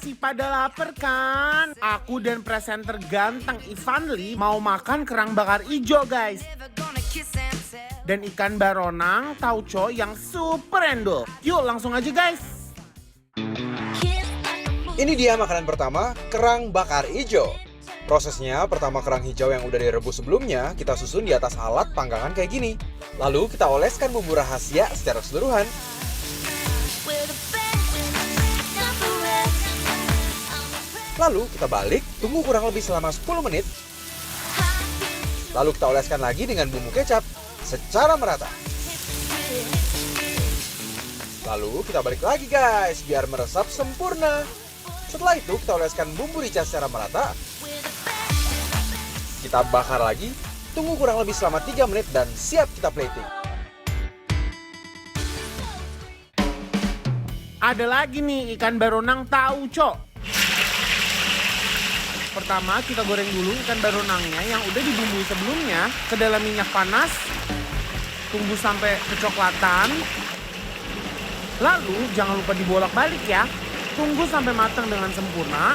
Masih pada lapar kan? Aku dan presenter ganteng Ivanly mau makan kerang bakar ijo guys. Dan ikan baronang tauco yang super endol. Yuk langsung aja guys. Ini dia makanan pertama, kerang bakar ijo. Prosesnya, pertama kerang hijau yang udah direbus sebelumnya, kita susun di atas alat panggangan kayak gini. Lalu kita oleskan bumbu rahasia secara keseluruhan. Lalu kita balik, tunggu kurang lebih selama 10 menit. Lalu kita oleskan lagi dengan bumbu kecap secara merata. Lalu kita balik lagi guys, biar meresap sempurna. Setelah itu kita oleskan bumbu rica secara merata. Kita bakar lagi, tunggu kurang lebih selama 3 menit dan siap kita plating. Ada lagi nih ikan baronang tauco. Pertama kita goreng dulu ikan baronangnya yang udah dibumbui sebelumnya ke dalam minyak panas. Tunggu sampai kecoklatan. Lalu jangan lupa dibolak-balik ya. Tunggu sampai matang dengan sempurna.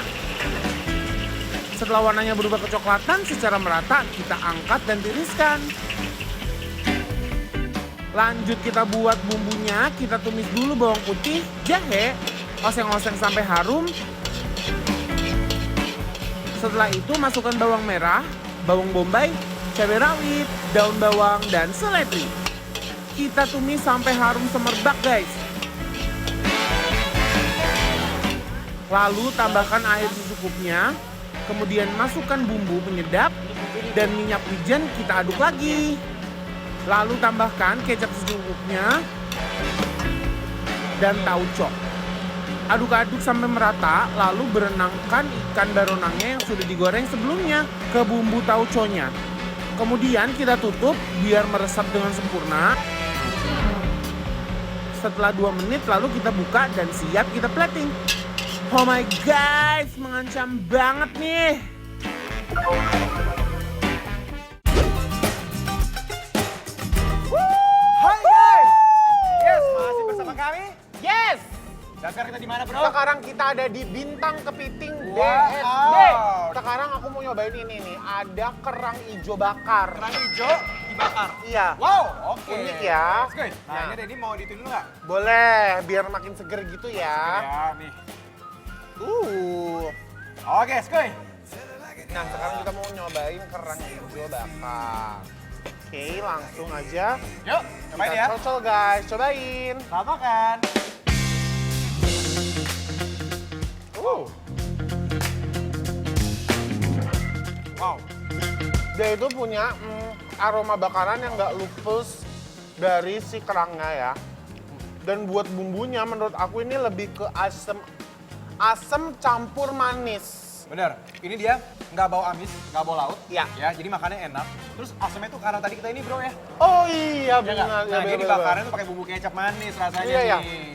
Setelah warnanya berubah kecoklatan secara merata, kita angkat dan tiriskan. Lanjut kita buat bumbunya, kita tumis dulu bawang putih, jahe, oseng-oseng sampai harum. Setelah itu masukkan bawang merah, bawang bombay, cabai rawit, daun bawang, dan seledri. Kita tumis sampai harum semerbak guys. Lalu tambahkan air secukupnya, kemudian masukkan bumbu penyedap dan minyak wijen kita aduk lagi. Lalu tambahkan kecap secukupnya dan tauco. Aduk-aduk sampai merata, lalu berenangkan ikan baronangnya yang sudah digoreng sebelumnya ke bumbu tauconya. Kemudian kita tutup biar meresap dengan sempurna. Setelah 2 menit lalu kita buka dan siap kita plating. Oh my guys, mengancam banget nih. Hai guys! Yes, masih bersama kami. Yes! Dan sekarang kita di mana bro? Sekarang kita ada di Bintang Kepiting Wow. BSD. Sekarang aku mau nyobain ini nih, ada kerang ijo bakar. Kerang hijau dibakar. Iya. Wow, oke. Unik ya. Let's go. Nah, Nah. ini Denny mau dituin dulu nggak? Boleh, biar makin seger gitu ya. Ya, nih. Oke, let's go. Nah, sekarang kita mau nyobain kerang ijo bakar. Oke, langsung aja. Yuk, cobain Kita ya. cocol guys, cobain. Selamat makan. Wow. Dia itu punya aroma bakaran yang nggak lupus dari si kerangnya ya. Dan buat bumbunya menurut aku ini lebih ke asam campur manis. Bener, ini dia nggak bau amis, nggak bau laut. Iya. Ya, jadi makannya enak. Terus asamnya tuh karena tadi kita ini bro ya. Oh iya Ya nggak? benar. Nah, dia dibakarnya tuh pakai bumbu kecap manis rasanya Iya, iya. nih.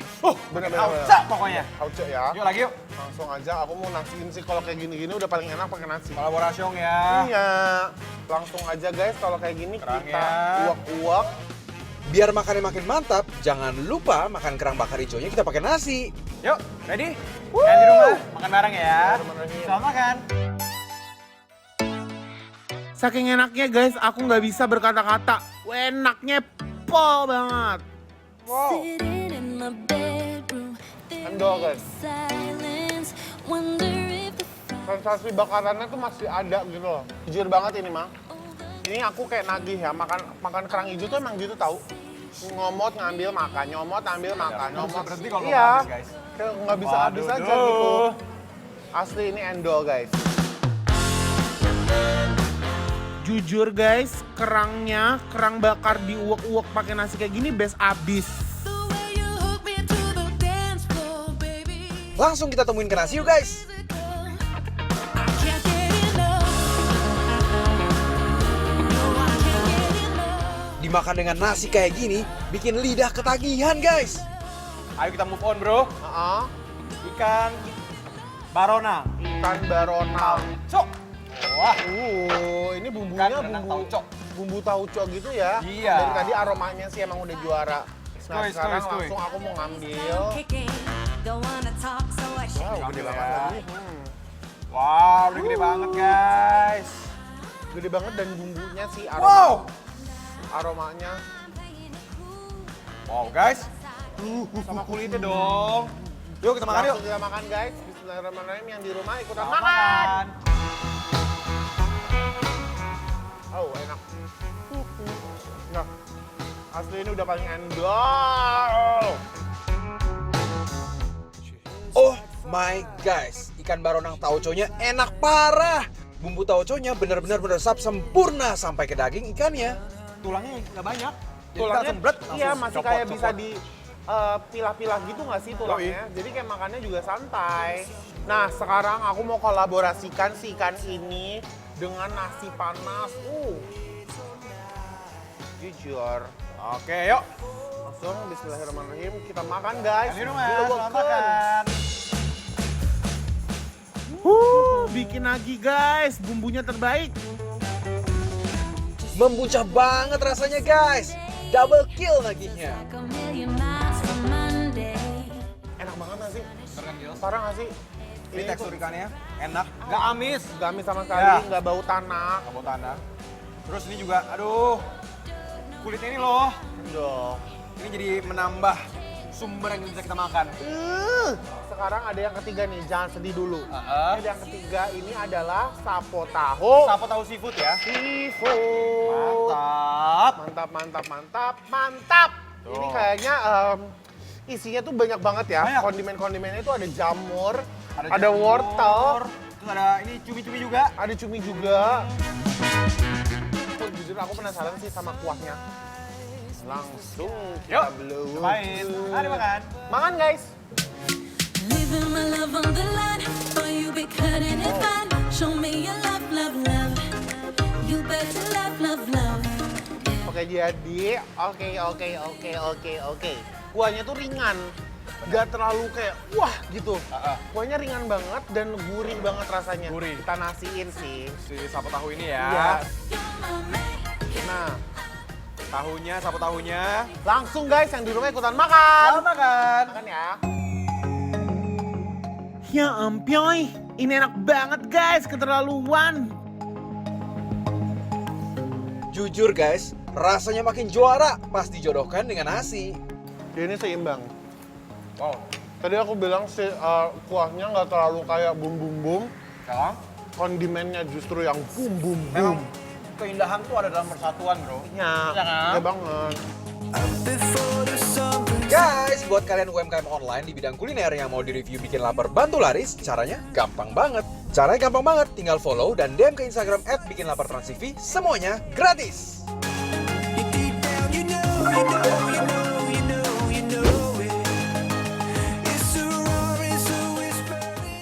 Bener. Hausa pokoknya. Tauco ya. Yuk lagi yuk. Langsung aja aku mau nasiin sih kalau kayak gini-gini udah paling enak pakai nasi. Kolaborasi ya. Iya. Langsung aja guys kalau kayak gini kita Kerangnya. uak-uak. Biar makannya makin mantap, jangan lupa makan kerang bakar hijaunya kita pakai nasi. Yuk, ready? Kalian di rumah makan bareng ya. Selamat makan. Saking enaknya guys, aku nggak bisa berkata-kata. Enaknya pol banget. Wow. Endol guys. Sensasi bakarannya tuh masih ada gitu loh. Jujur banget ini mah. Ini aku kayak nagih ya, makan kerang hijau tuh emang gitu tahu. Ngomot ngambil makan, nyomot ambil makan, Nggak bisa nyomot. berhenti kalau Iya, habis, guys. kayak nggak bisa habis Waduh, aja duh. gitu. Asli ini endol guys. Jujur guys, kerang bakar diuak-uak pakai nasi kayak gini best abis. Langsung kita temuin ke nasi yuk guys. Dimakan dengan nasi kayak gini, bikin lidah ketagihan guys. Ayo kita move on bro. Ikan baronang. Ikan baronang. Cok. Wah. Ini bumbunya Ikan renang tauco. bumbu tauco gitu ya. Iya. Dari tadi aromanya sih emang udah juara. Nah Skoy, sekarang skoy, skoy. langsung aku mau ngambil. Wow, gede Ambil banget ya. lagi. Wow, ini gede banget guys. Gede banget dan bumbunya sih Wow. aromanya. Wow guys. Sama kulitnya dong. Yuk kita makan yuk. Langsung kita makan guys. Bismillahirrahmanirrahim, yang di rumah ikutan Selamat makan. Oh, enak. Nah, asli ini udah paling endol. Oh my guys, ikan baronang tauconya enak parah. Bumbu tauconya bener-bener meresap sempurna sampai ke daging ikannya. Tulangnya nggak banyak. Jadi Tulangnya, langsung bret, iya langsung masih copot, kayak bisa copot. di pilah-pilah gitu nggak sih tulangnya? Jadi kayak makannya juga santai. Nah, sekarang aku mau kolaborasikan si ikan ini dengan nasi panas. Jujur. Oke, yuk. Langsung bismillahirrahmanirrahim kita makan guys. Di rumah, Dulu selamat makan. makan. Bikin lagi guys, bumbunya terbaik. Membuncah banget rasanya guys. Double kill nagihnya. Enak banget nggak sih? Bener kan, Gil? Parah nggak sih? Ini tuh tekstur ikannya enak, nggak amis. nggak amis sama sekali, Ya. nggak bau tanah. Nggak mau tanda. Terus ini juga, aduh, kulitnya ini loh. Duh. Ini jadi menambah sumber yang bisa kita makan. Sekarang ada yang ketiga nih, jangan sedih dulu. Heeh. Ada yang ketiga ini adalah sapo tahu. Sapo tahu seafood ya. Seafood. Mantap. Mantap, mantap, mantap, mantap. Tuh. Ini kayaknya isinya tuh banyak banget ya. Banyak. Kondimen-kondimennya itu ada jamur, ada jamur, wortel, terus ada ini cumi-cumi juga. ada cumi juga. Jujur aku penasaran sih sama kuahnya. Langsung Yuk, kita blow. cobain. Mari makan. Makan guys. Leaving my love on the line, or you be cutting it fine. Show me your love, love, love. You better love, love, love. Oke, jadi oke. Kuahnya tuh ringan. Gak terlalu kayak wah gitu. Kuahnya ringan banget dan gurih banget rasanya. Gurih. Kita nasiin sih. Si sapo tahu ini Iya. ya. Nah, Sapo tahunya. langsung guys yang di rumah ikutan makan. Selamat makan. Makan ya. Ya ampioy, ini enak banget guys, keterlaluan. Jujur guys, rasanya makin juara pas dijodohkan dengan nasi. Dia ini seimbang. Wow. Tadi aku bilang si kuahnya nggak terlalu kayak bum-bum-bum. Sekarang Kondimennya justru yang bum-bum-bum. memang keindahan tuh ada dalam persatuan, bro. Ya, Iya kan? ya banget. Guys, buat kalian UMKM online di bidang kuliner yang mau di-review bikin lapar bantu laris, caranya gampang banget. Caranya gampang banget, tinggal follow dan DM ke Instagram @bikinlapartransTV, semuanya gratis.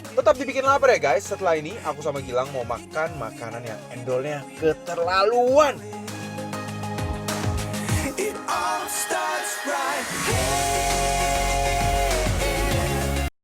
Tetap dibikin lapar ya guys, setelah ini aku sama Gilang mau makan makanan yang endolnya keterlaluan.